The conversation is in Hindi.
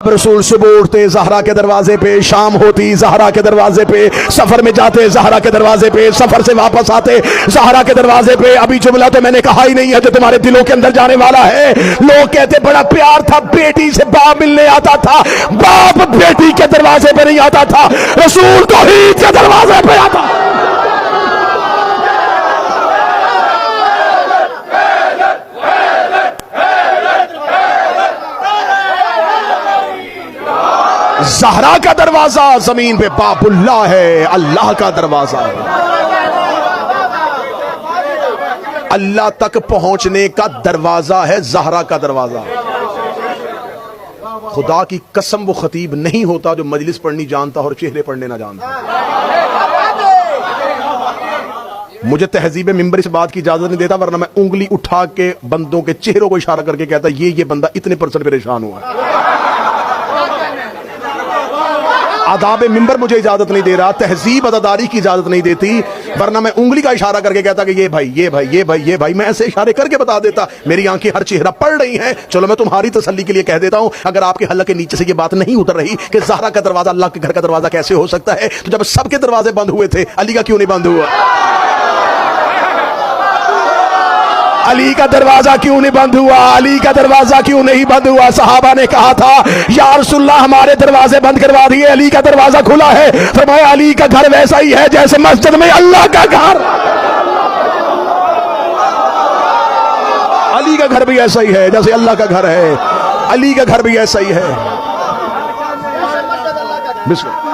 रसूल सुबह उठते जहरा के दरवाजे पे, शाम होती जहरा के दरवाजे पे, सफर में जाते जहरा के दरवाजे पे, सफर से वापस आते जहरा के दरवाजे पे। अभी जुमला तो मैंने कहा ही नहीं है जो तुम्हारे दिलों के अंदर जाने वाला है। लोग कहते बड़ा प्यार था, बेटी से बाप मिलने आता था, बाप बेटी के दरवाजे पे नहीं आता था, रसूल तौहीद के दरवाजे पे आता। ज़हरा का दरवाजा जमीन पे बाबुल्लाह है, अल्लाह का दरवाजा है। अल्लाह तक पहुंचने का दरवाजा है ज़हरा का दरवाजा। खुदा की कसम वो खतीब नहीं होता जो मजलिस पढ़नी जानता और चेहरे पढ़ने ना जानता। मुझे तहजीब मिंबर इस बात की इजाजत नहीं देता, वरना मैं उंगली उठा के बंदों के चेहरों को इशारा करके कहता ये बंदा इतने % परेशान हुआ। आदाब मिंबर मुझे इजाजत नहीं दे रहा, तहजीब अदादारी की इजाजत नहीं देती, वरना मैं उंगली का इशारा करके कहता कि ये भाई ये भाई ये भाई ये भाई, मैं ऐसे इशारे करके बता देता। मेरी आंखें हर चेहरा पढ़ रही हैं। चलो मैं तुम्हारी तसल्ली के लिए कह देता हूं, अगर आपके हल्क के नीचे से ये बात नहीं उतर रही कि ज़हरा का दरवाजा अल्लाह के घर का दरवाजा कैसे हो सकता है, तो जब सबके दरवाजे बंद हुए थे अली का क्यों नहीं बंद हुआ? अली का दरवाजा क्यों नहीं बंद हुआ? अली का दरवाजा क्यों नहीं बंद हुआ? सहाबा ने कहा था या रसूलल्लाह हमारे दरवाजे बंद करवा दिए, अली का दरवाजा खुला है। फरमाया अली का घर वैसा ही है जैसे मस्जिद में अल्लाह का घर। अली का घर भी ऐसा ही है जैसे अल्लाह का घर है, अली का घर भी ऐसा ही है। बिस्मिल्लाह।